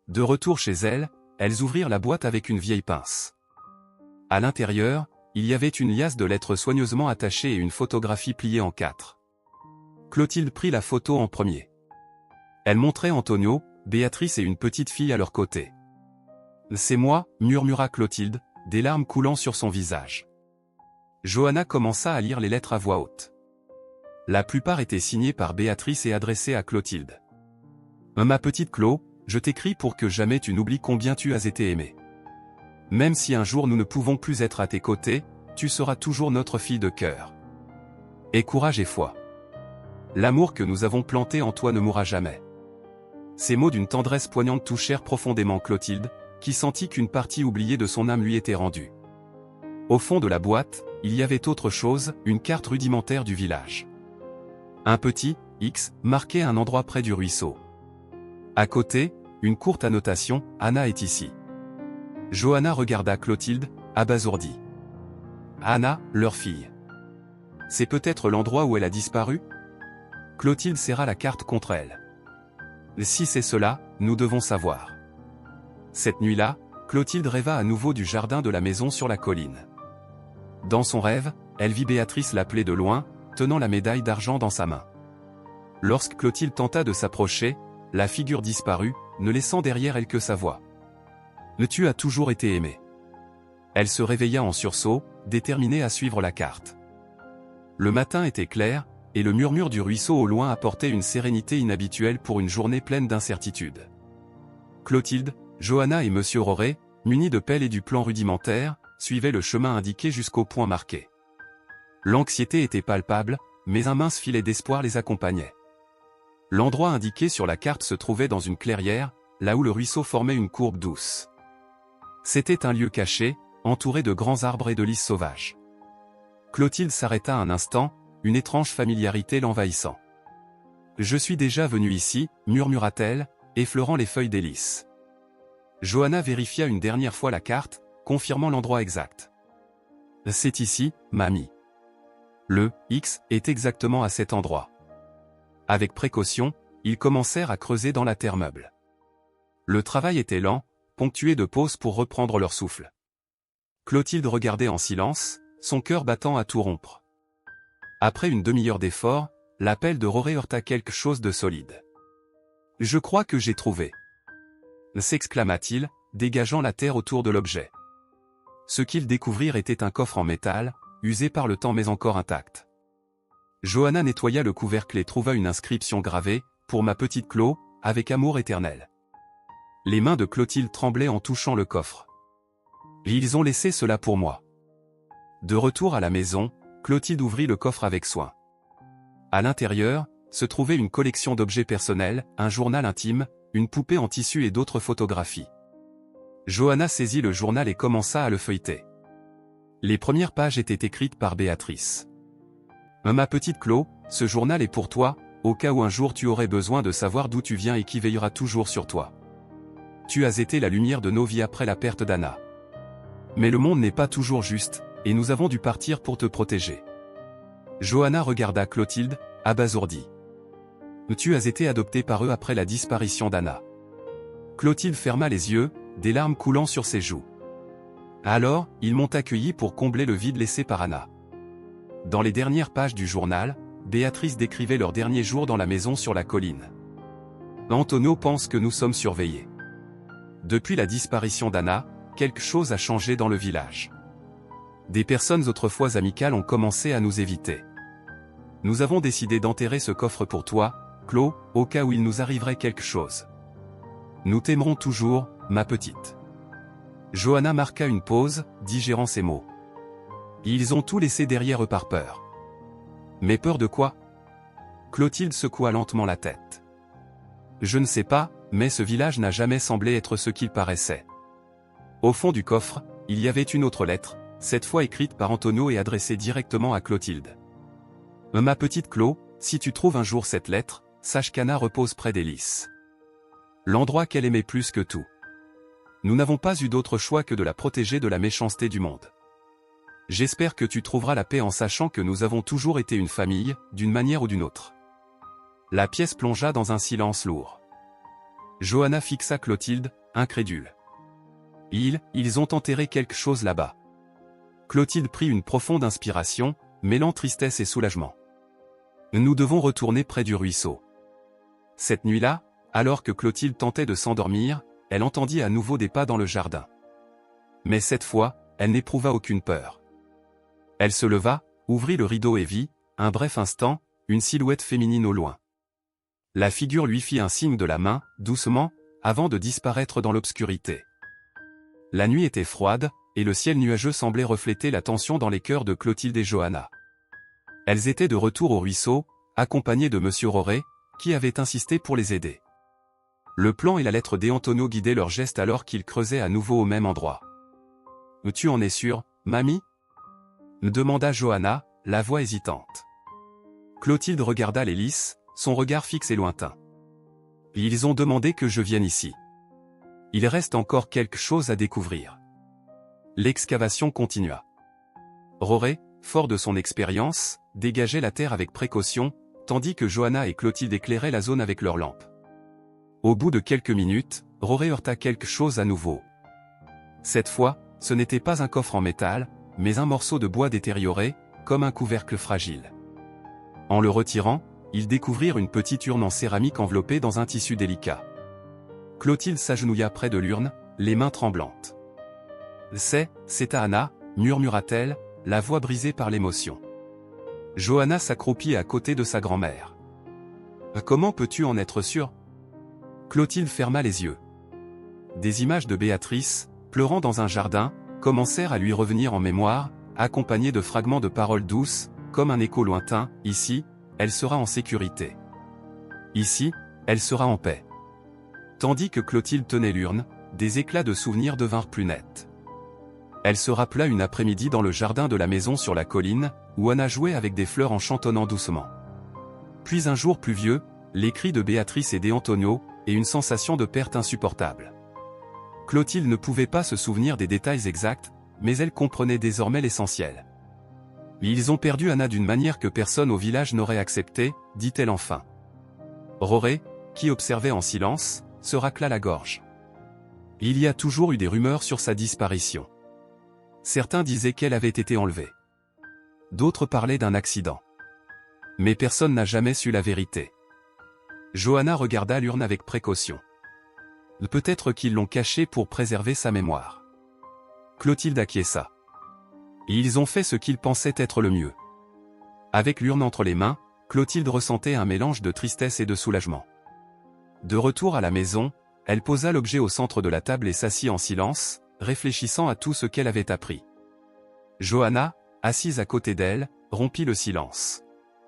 De retour chez elles ouvrirent la boîte avec une vieille pince. À l'intérieur, il y avait une liasse de lettres soigneusement attachées et une photographie pliée en 4. Clotilde prit la photo en premier. Elle montrait Antonio, Béatrice et une petite fille à leur côté. « C'est moi » murmura Clotilde, des larmes coulant sur son visage. Johanna commença à lire les lettres à voix haute. La plupart étaient signées par Béatrice et adressées à Clotilde. « Ma petite Clo, je t'écris pour que jamais tu n'oublies combien tu as été aimée. Même si un jour nous ne pouvons plus être à tes côtés, tu seras toujours notre fille de cœur. Aie courage et foi. L'amour que nous avons planté en toi ne mourra jamais. » Ces mots d'une tendresse poignante touchèrent profondément Clotilde, qui sentit qu'une partie oubliée de son âme lui était rendue. Au fond de la boîte, il y avait autre chose, une carte rudimentaire du village. Un petit X marquait un endroit près du ruisseau. À côté, une courte annotation, « Anna est ici ». Johanna regarda Clotilde, abasourdie. Anna, leur fille. C'est peut-être l'endroit où elle a disparu? Clotilde serra la carte contre elle. Si c'est cela, nous devons savoir. Cette nuit-là, Clotilde rêva à nouveau du jardin de la maison sur la colline. Dans son rêve, elle vit Béatrice l'appeler de loin, tenant la médaille d'argent dans sa main. Lorsque Clotilde tenta de s'approcher, la figure disparut, ne laissant derrière elle que sa voix. « Tu as toujours été aimé. » Elle se réveilla en sursaut, déterminée à suivre la carte. Le matin était clair, et le murmure du ruisseau au loin apportait une sérénité inhabituelle pour une journée pleine d'incertitudes. Clotilde, Johanna et Monsieur Roret, munis de pelles et du plan rudimentaire, suivaient le chemin indiqué jusqu'au point marqué. L'anxiété était palpable, mais un mince filet d'espoir les accompagnait. L'endroit indiqué sur la carte se trouvait dans une clairière, là où le ruisseau formait une courbe douce. C'était un lieu caché, entouré de grands arbres et de lys sauvages. Clotilde s'arrêta un instant, une étrange familiarité l'envahissant. « Je suis déjà venue ici, » murmura-t-elle, effleurant les feuilles des lys. Johanna vérifia une dernière fois la carte, confirmant l'endroit exact. « C'est ici, mamie. Le X est exactement à cet endroit. » Avec précaution, ils commencèrent à creuser dans la terre meuble. Le travail était lent, ponctué de pauses pour reprendre leur souffle. Clotilde regardait en silence, son cœur battant à tout rompre. Après une demi-heure d'effort, l'appel de Roret heurta quelque chose de solide. « Je crois que j'ai trouvé !» s'exclama-t-il, dégageant la terre autour de l'objet. Ce qu'ils découvrirent était un coffre en métal, usé par le temps mais encore intact. Johanna nettoya le couvercle et trouva une inscription gravée, « Pour ma petite Clo, avec amour éternel ». Les mains de Clotilde tremblaient en touchant le coffre. « Ils ont laissé cela pour moi. » De retour à la maison, Clotilde ouvrit le coffre avec soin. À l'intérieur, se trouvait une collection d'objets personnels, un journal intime, une poupée en tissu et d'autres photographies. Johanna saisit le journal et commença à le feuilleter. Les premières pages étaient écrites par Béatrice. « Ma petite Clo, ce journal est pour toi, au cas où un jour tu aurais besoin de savoir d'où tu viens et qui veillera toujours sur toi. Tu as été la lumière de nos vies après la perte d'Anna. Mais le monde n'est pas toujours juste, et nous avons dû partir pour te protéger. » Johanna regarda Clotilde, abasourdie. « Tu as été adoptée par eux après la disparition d'Anna. » Clotilde ferma les yeux, des larmes coulant sur ses joues. « Alors, ils m'ont accueilli pour combler le vide laissé par Anna. » Dans les dernières pages du journal, Béatrice décrivait leurs derniers jours dans la maison sur la colline. « Antonio pense que nous sommes surveillés. Depuis la disparition d'Anna, quelque chose a changé dans le village. Des personnes autrefois amicales ont commencé à nous éviter. Nous avons décidé d'enterrer ce coffre pour toi, Clo, au cas où il nous arriverait quelque chose. Nous t'aimerons toujours, ma petite. » Johanna marqua une pause, digérant ces mots. Ils ont tout laissé derrière eux par peur. Mais peur de quoi? Clotilde secoua lentement la tête. Je ne sais pas, mais ce village n'a jamais semblé être ce qu'il paraissait. Au fond du coffre, il y avait une autre lettre, cette fois écrite par Antonio et adressée directement à Clotilde. Ma petite Clo, si tu trouves un jour cette lettre, sache qu'Anna repose près des lys. L'endroit qu'elle aimait plus que tout. Nous n'avons pas eu d'autre choix que de la protéger de la méchanceté du monde. J'espère que tu trouveras la paix en sachant que nous avons toujours été une famille, d'une manière ou d'une autre. La pièce plongea dans un silence lourd. Johanna fixa Clotilde, incrédule. Ils ont enterré quelque chose là-bas. Clotilde prit une profonde inspiration, mêlant tristesse et soulagement. Nous devons retourner près du ruisseau. Cette nuit-là, alors que Clotilde tentait de s'endormir, elle entendit à nouveau des pas dans le jardin. Mais cette fois, elle n'éprouva aucune peur. Elle se leva, ouvrit le rideau et vit, un bref instant, une silhouette féminine au loin. La figure lui fit un signe de la main, doucement, avant de disparaître dans l'obscurité. La nuit était froide, et le ciel nuageux semblait refléter la tension dans les cœurs de Clotilde et Johanna. Elles étaient de retour au ruisseau, accompagnées de Monsieur Roret, qui avait insisté pour les aider. Le plan et la lettre d'Antonio guidaient leurs gestes alors qu'ils creusaient à nouveau au même endroit. « Tu en es sûre, mamie ?» demanda Johanna, la voix hésitante. Clotilde regarda les lys, son regard fixe et lointain. « Ils ont demandé que je vienne ici. Il reste encore quelque chose à découvrir. » L'excavation continua. Roret, fort de son expérience, dégageait la terre avec précaution, tandis que Johanna et Clotilde éclairaient la zone avec leurs lampes. Au bout de quelques minutes, Roret heurta quelque chose à nouveau. Cette fois, ce n'était pas un coffre en métal, mais un morceau de bois détérioré, comme un couvercle fragile. En le retirant, ils découvrirent une petite urne en céramique enveloppée dans un tissu délicat. Clotilde s'agenouilla près de l'urne, les mains tremblantes. « C'est à Anna » murmura-t-elle, la voix brisée par l'émotion. Johanna s'accroupit à côté de sa grand-mère. « Comment peux-tu en être sûre ?» Clotilde ferma les yeux. Des images de Béatrice, pleurant dans un jardin, commencèrent à lui revenir en mémoire, accompagnées de fragments de paroles douces, comme un écho lointain. « Ici, elle sera en sécurité. Ici, elle sera en paix. » Tandis que Clotilde tenait l'urne, des éclats de souvenirs devinrent plus nets. Elle se rappela une après-midi dans le jardin de la maison sur la colline, où Anna jouait avec des fleurs en chantonnant doucement. Puis un jour pluvieux, les cris de Béatrice et d'Antonio, et une sensation de perte insupportable. Clotilde ne pouvait pas se souvenir des détails exacts, mais elle comprenait désormais l'essentiel. « Ils ont perdu Anna d'une manière que personne au village n'aurait acceptée, dit-elle enfin. Roret, qui observait en silence, se racla la gorge. Il y a toujours eu des rumeurs sur sa disparition. Certains disaient qu'elle avait été enlevée. D'autres parlaient d'un accident. Mais personne n'a jamais su la vérité. » Johanna regarda l'urne avec précaution. Peut-être qu'ils l'ont cachée pour préserver sa mémoire. Clotilde acquiesça. Et ils ont fait ce qu'ils pensaient être le mieux. Avec l'urne entre les mains, Clotilde ressentait un mélange de tristesse et de soulagement. De retour à la maison, elle posa l'objet au centre de la table et s'assit en silence, réfléchissant à tout ce qu'elle avait appris. Johanna, assise à côté d'elle, rompit le silence.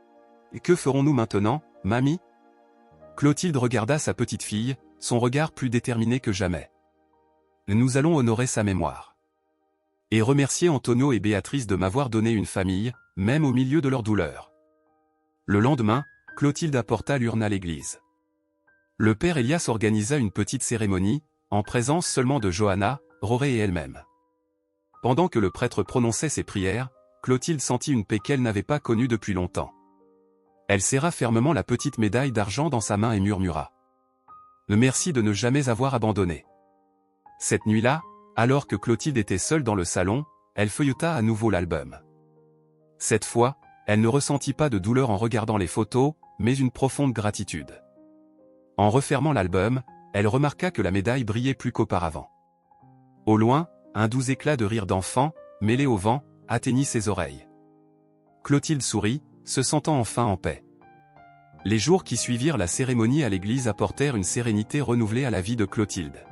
« Et que ferons-nous maintenant, mamie ?» Clotilde regarda sa petite fille, son regard plus déterminé que jamais. « Nous allons honorer sa mémoire. Et remercier Antonio et Béatrice de m'avoir donné une famille, même au milieu de leur douleur. » Le lendemain, Clotilde apporta l'urne à l'église. Le père Elias organisa une petite cérémonie, en présence seulement de Johanna, Roret et elle-même. Pendant que le prêtre prononçait ses prières, Clotilde sentit une paix qu'elle n'avait pas connue depuis longtemps. Elle serra fermement la petite médaille d'argent dans sa main et murmura. « Merci de ne jamais avoir abandonné. » Cette nuit-là, alors que Clotilde était seule dans le salon, elle feuilleta à nouveau l'album. Cette fois, elle ne ressentit pas de douleur en regardant les photos, mais une profonde gratitude. En refermant l'album, elle remarqua que la médaille brillait plus qu'auparavant. Au loin, un doux éclat de rire d'enfant, mêlé au vent, atteignit ses oreilles. Clotilde sourit, se sentant enfin en paix. Les jours qui suivirent la cérémonie à l'église apportèrent une sérénité renouvelée à la vie de Clotilde.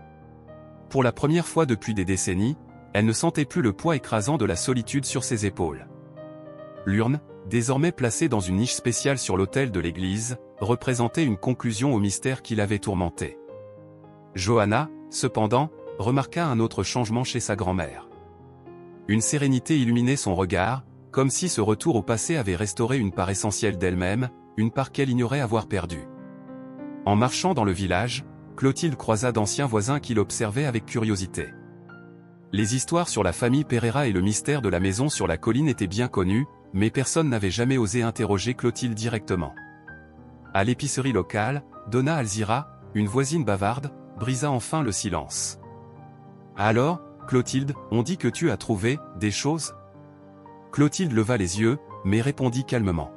Pour la première fois depuis des décennies, elle ne sentait plus le poids écrasant de la solitude sur ses épaules. L'urne, désormais placée dans une niche spéciale sur l'autel de l'église, représentait une conclusion au mystère qui l'avait tourmentée. Johanna, cependant, remarqua un autre changement chez sa grand-mère. Une sérénité illuminait son regard, comme si ce retour au passé avait restauré une part essentielle d'elle-même, une part qu'elle ignorait avoir perdue. En marchant dans le village, Clotilde croisa d'anciens voisins qui l'observaient avec curiosité. Les histoires sur la famille Pereira et le mystère de la maison sur la colline étaient bien connus, mais personne n'avait jamais osé interroger Clotilde directement. À l'épicerie locale, Donna Alzira, une voisine bavarde, brisa enfin le silence. « Alors, Clotilde, on dit que tu as trouvé des choses ?» Clotilde leva les yeux, mais répondit calmement.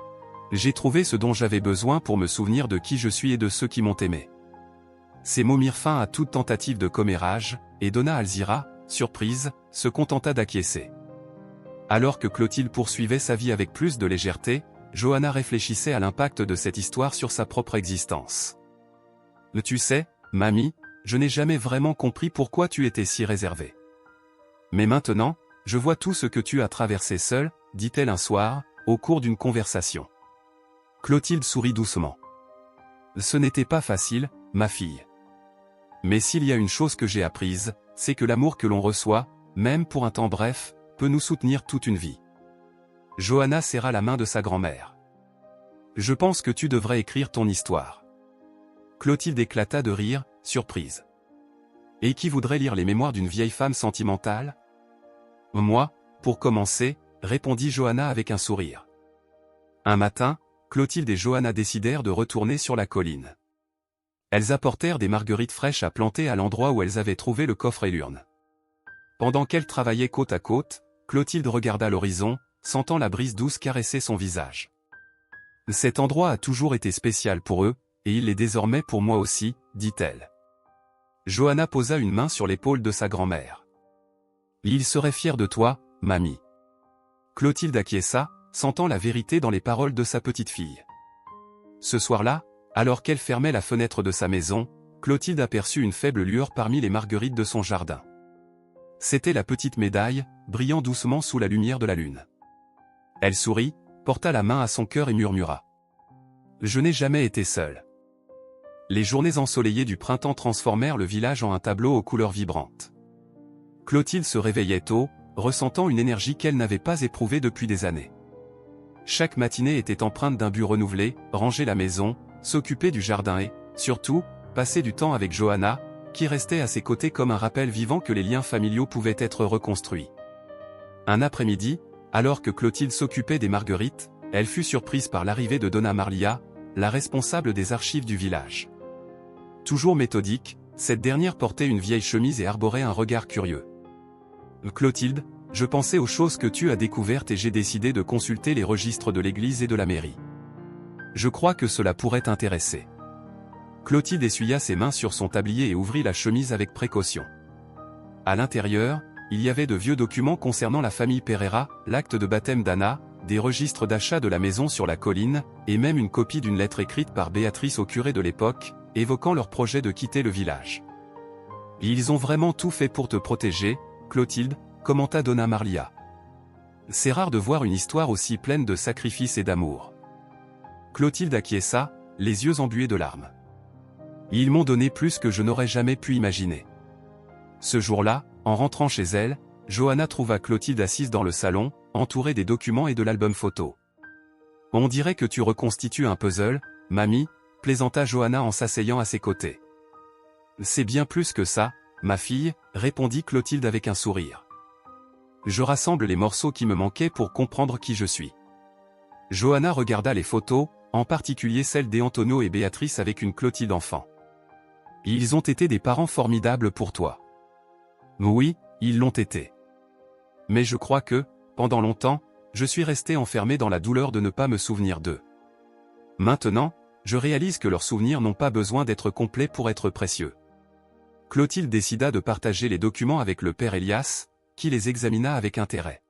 « J'ai trouvé ce dont j'avais besoin pour me souvenir de qui je suis et de ceux qui m'ont aimé. » Ces mots mirent fin à toute tentative de commérage, et Donna Alzira, surprise, se contenta d'acquiescer. Alors que Clotilde poursuivait sa vie avec plus de légèreté, Johanna réfléchissait à l'impact de cette histoire sur sa propre existence. « Tu sais, mamie, je n'ai jamais vraiment compris pourquoi tu étais si réservée. Mais maintenant, je vois tout ce que tu as traversé seul, dit-elle un soir, au cours d'une conversation. Clotilde sourit doucement. Ce n'était pas facile, ma fille. Mais s'il y a une chose que j'ai apprise, c'est que l'amour que l'on reçoit, même pour un temps bref, peut nous soutenir toute une vie. Johanna serra la main de sa grand-mère. Je pense que tu devrais écrire ton histoire. Clotilde éclata de rire, surprise. Et qui voudrait lire les mémoires d'une vieille femme sentimentale? Moi, pour commencer, répondit Johanna avec un sourire. Un matin, Clotilde et Johanna décidèrent de retourner sur la colline. Elles apportèrent des marguerites fraîches à planter à l'endroit où elles avaient trouvé le coffre et l'urne. Pendant qu'elles travaillaient côte à côte, Clotilde regarda l'horizon, sentant la brise douce caresser son visage. Cet endroit a toujours été spécial pour eux, et il l'est désormais pour moi aussi, dit-elle. Johanna posa une main sur l'épaule de sa grand-mère. Il serait fier de toi, mamie. Clotilde acquiesça, sentant la vérité dans les paroles de sa petite-fille. Ce soir-là, alors qu'elle fermait la fenêtre de sa maison, Clotilde aperçut une faible lueur parmi les marguerites de son jardin. C'était la petite médaille, brillant doucement sous la lumière de la lune. Elle sourit, porta la main à son cœur et murmura. Je n'ai jamais été seule. Les journées ensoleillées du printemps transformèrent le village en un tableau aux couleurs vibrantes. Clotilde se réveillait tôt, ressentant une énergie qu'elle n'avait pas éprouvée depuis des années. Chaque matinée était empreinte d'un but renouvelé, ranger la maison, s'occuper du jardin et, surtout, passer du temps avec Johanna, qui restait à ses côtés comme un rappel vivant que les liens familiaux pouvaient être reconstruits. Un après-midi, alors que Clotilde s'occupait des marguerites, elle fut surprise par l'arrivée de Donna Marlia, la responsable des archives du village. Toujours méthodique, cette dernière portait une vieille chemise et arborait un regard curieux. Clotilde, je pensais aux choses que tu as découvertes et j'ai décidé de consulter les registres de l'église et de la mairie. Je crois que cela pourrait t'intéresser. Clotilde essuya ses mains sur son tablier et ouvrit la chemise avec précaution. À l'intérieur, il y avait de vieux documents concernant la famille Pereira, l'acte de baptême d'Anna, des registres d'achat de la maison sur la colline, et même une copie d'une lettre écrite par Béatrice au curé de l'époque, évoquant leur projet de quitter le village. Ils ont vraiment tout fait pour te protéger, Clotilde, commenta Donna Marlia. C'est rare de voir une histoire aussi pleine de sacrifices et d'amour. Clotilde acquiesça, les yeux embués de larmes. Ils m'ont donné plus que je n'aurais jamais pu imaginer. Ce jour-là, en rentrant chez elle, Johanna trouva Clotilde assise dans le salon, entourée des documents et de l'album photo. On dirait que tu reconstitues un puzzle, mamie, plaisanta Johanna en s'asseyant à ses côtés. C'est bien plus que ça, ma fille, répondit Clotilde avec un sourire. Je rassemble les morceaux qui me manquaient pour comprendre qui je suis. Johanna regarda les photos, en particulier celles d'Antonio et Béatrice avec une Clotilde enfant. Ils ont été des parents formidables pour toi. Oui, ils l'ont été. Mais je crois que, pendant longtemps, je suis resté enfermé dans la douleur de ne pas me souvenir d'eux. Maintenant, je réalise que leurs souvenirs n'ont pas besoin d'être complets pour être précieux. Clotilde décida de partager les documents avec le père Elias, qui les examina avec intérêt.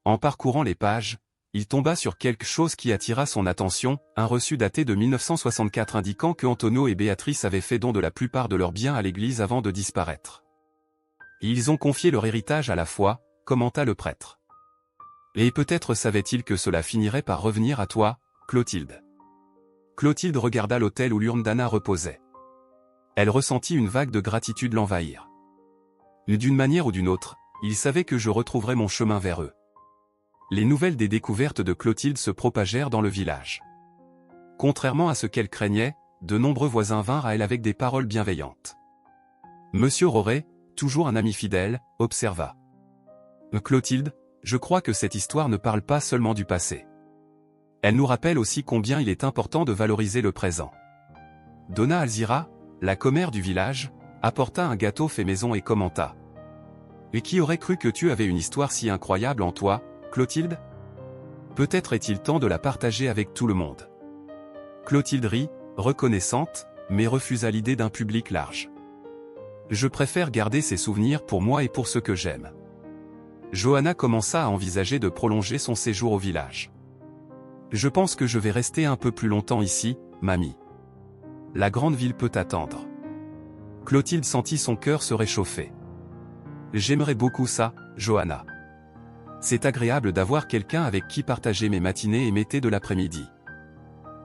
En parcourant les pages, il tomba sur quelque chose qui attira son attention, un reçu daté de 1964 indiquant que Antonio et Béatrice avaient fait don de la plupart de leurs biens à l'église avant de disparaître. Ils ont confié leur héritage à la foi, commenta le prêtre. Et peut-être savait-il que cela finirait par revenir à toi, Clotilde. Clotilde regarda l'autel où l'urne d'Anna reposait. Elle ressentit une vague de gratitude l'envahir. D'une manière ou d'une autre, il savait que je retrouverais mon chemin vers eux. Les nouvelles des découvertes de Clotilde se propagèrent dans le village. Contrairement à ce qu'elle craignait, de nombreux voisins vinrent à elle avec des paroles bienveillantes. Monsieur Roret, toujours un ami fidèle, observa. Clotilde, je crois que cette histoire ne parle pas seulement du passé. Elle nous rappelle aussi combien il est important de valoriser le présent. Donna Alzira, la commère du village, apporta un gâteau fait maison et commenta. Et qui aurait cru que tu avais une histoire si incroyable en toi, Clotilde? Peut-être est-il temps de la partager avec tout le monde. Clotilde rit, reconnaissante, mais refusa l'idée d'un public large. Je préfère garder ces souvenirs pour moi et pour ceux que j'aime. Johanna commença à envisager de prolonger son séjour au village. Je pense que je vais rester un peu plus longtemps ici, mamie. La grande ville peut attendre. Clotilde sentit son cœur se réchauffer. J'aimerais beaucoup ça, Johanna. C'est agréable d'avoir quelqu'un avec qui partager mes matinées et mes thés de l'après-midi.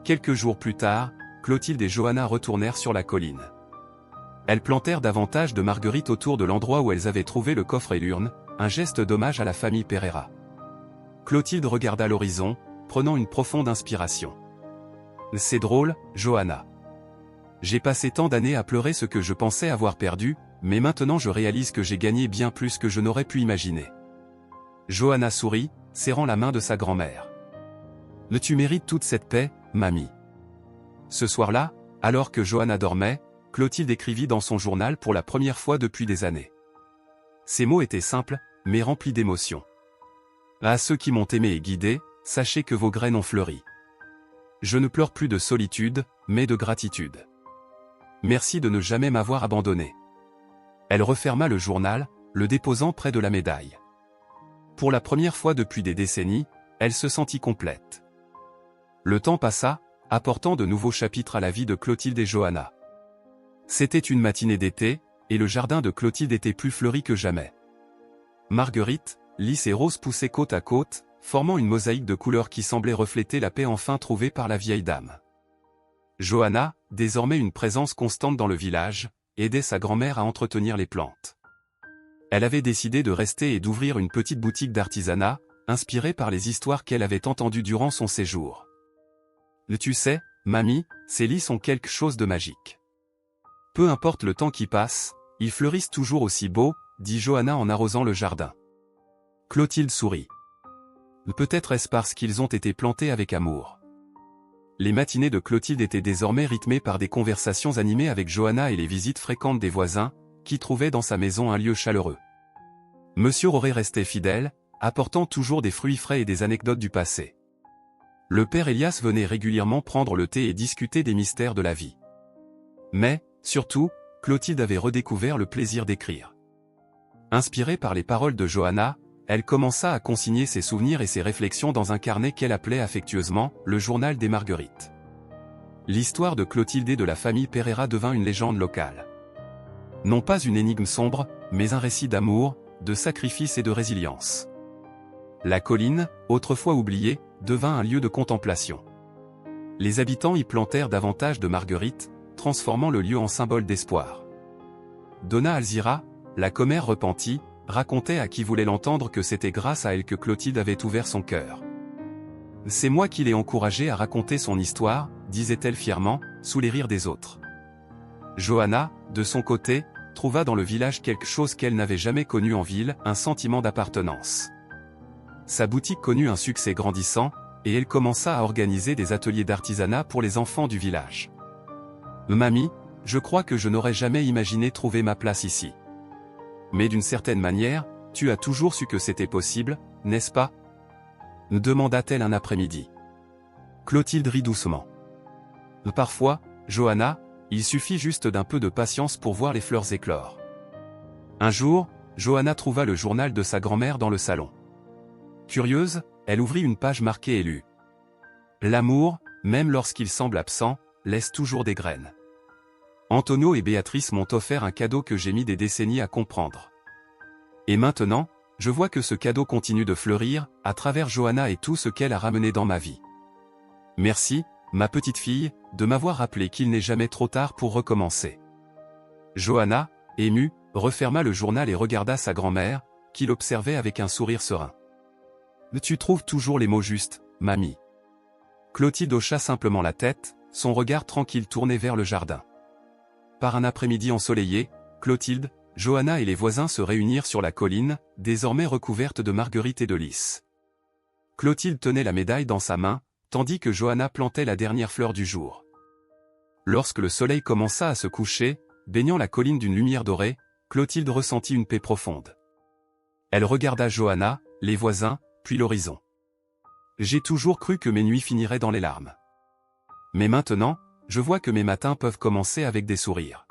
Quelques jours plus tard, Clotilde et Johanna retournèrent sur la colline. Elles plantèrent davantage de marguerites autour de l'endroit où elles avaient trouvé le coffre et l'urne, un geste d'hommage à la famille Pereira. Clotilde regarda l'horizon, prenant une profonde inspiration. C'est drôle, Johanna. J'ai passé tant d'années à pleurer ce que je pensais avoir perdu, mais maintenant je réalise que j'ai gagné bien plus que je n'aurais pu imaginer. Johanna sourit, serrant la main de sa grand-mère. Tu mérites toute cette paix, mamie. Ce soir-là, alors que Johanna dormait, Clotilde écrivit dans son journal pour la première fois depuis des années. Ces mots étaient simples, mais remplis d'émotion. À ceux qui m'ont aimé et guidé, sachez que vos graines ont fleuri. Je ne pleure plus de solitude, mais de gratitude. Merci de ne jamais m'avoir abandonné. Elle referma le journal, le déposant près de la médaille. Pour la première fois depuis des décennies, elle se sentit complète. Le temps passa, apportant de nouveaux chapitres à la vie de Clotilde et Johanna. C'était une matinée d'été, et le jardin de Clotilde était plus fleuri que jamais. Marguerite, lys et rose poussaient côte à côte, formant une mosaïque de couleurs qui semblait refléter la paix enfin trouvée par la vieille dame. Johanna, désormais une présence constante dans le village, aidait sa grand-mère à entretenir les plantes. Elle avait décidé de rester et d'ouvrir une petite boutique d'artisanat, inspirée par les histoires qu'elle avait entendues durant son séjour. Tu sais, mamie, ces lys ont quelque chose de magique. Peu importe le temps qui passe, ils fleurissent toujours aussi beaux, dit Johanna en arrosant le jardin. Clotilde sourit. Peut-être est-ce parce qu'ils ont été plantés avec amour. Les matinées de Clotilde étaient désormais rythmées par des conversations animées avec Johanna et les visites fréquentes des voisins, qui trouvaient dans sa maison un lieu chaleureux. Monsieur Roret restait fidèle, apportant toujours des fruits frais et des anecdotes du passé. Le père Elias venait régulièrement prendre le thé et discuter des mystères de la vie. Mais, surtout, Clotilde avait redécouvert le plaisir d'écrire. Inspirée par les paroles de Johanna, elle commença à consigner ses souvenirs et ses réflexions dans un carnet qu'elle appelait affectueusement « Le journal des Marguerites ». L'histoire de Clotilde et de la famille Pereira devint une légende locale. Non pas une énigme sombre, mais un récit d'amour, de sacrifice et de résilience. La colline, autrefois oubliée, devint un lieu de contemplation. Les habitants y plantèrent davantage de marguerites, transformant le lieu en symbole d'espoir. Donna Alzira, la commère repentie, racontait à qui voulait l'entendre que c'était grâce à elle que Clotilde avait ouvert son cœur. « C'est moi qui l'ai encouragée à raconter son histoire », disait-elle fièrement, sous les rires des autres. Johanna, de son côté, trouva dans le village quelque chose qu'elle n'avait jamais connu en ville, un sentiment d'appartenance. Sa boutique connut un succès grandissant, et elle commença à organiser des ateliers d'artisanat pour les enfants du village. « Mamie, je crois que je n'aurais jamais imaginé trouver ma place ici. Mais d'une certaine manière, tu as toujours su que c'était possible, n'est-ce pas ?» demanda-t-elle un après-midi. Clotilde rit doucement. « Parfois, Johanna, il suffit juste d'un peu de patience pour voir les fleurs éclore. » Un jour, Johanna trouva le journal de sa grand-mère dans le salon. Curieuse, elle ouvrit une page marquée et lut. « L'amour, même lorsqu'il semble absent, laisse toujours des graines. Antonio et Béatrice m'ont offert un cadeau que j'ai mis des décennies à comprendre. Et maintenant, je vois que ce cadeau continue de fleurir, à travers Johanna et tout ce qu'elle a ramené dans ma vie. Merci, ma petite fille, de m'avoir rappelé qu'il n'est jamais trop tard pour recommencer. » Johanna, émue, referma le journal et regarda sa grand-mère, qui l'observait avec un sourire serein. « Tu trouves toujours les mots justes, mamie. » Clotilde hocha simplement la tête, son regard tranquille tourné vers le jardin. Par un après-midi ensoleillé, Clotilde, Johanna et les voisins se réunirent sur la colline, désormais recouverte de marguerites et de lys. Clotilde tenait la médaille dans sa main, tandis que Johanna plantait la dernière fleur du jour. Lorsque le soleil commença à se coucher, baignant la colline d'une lumière dorée, Clotilde ressentit une paix profonde. Elle regarda Johanna, les voisins, puis l'horizon. « J'ai toujours cru que mes nuits finiraient dans les larmes. Mais maintenant, je vois que mes matins peuvent commencer avec des sourires. »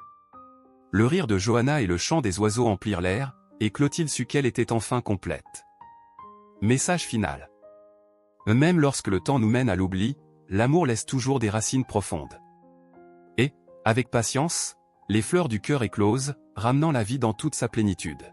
Le rire de Johanna et le chant des oiseaux emplirent l'air, et Clotilde sut qu'elle était enfin complète. Message final. Même lorsque le temps nous mène à l'oubli, l'amour laisse toujours des racines profondes. Et, avec patience, les fleurs du cœur éclosent, ramenant la vie dans toute sa plénitude.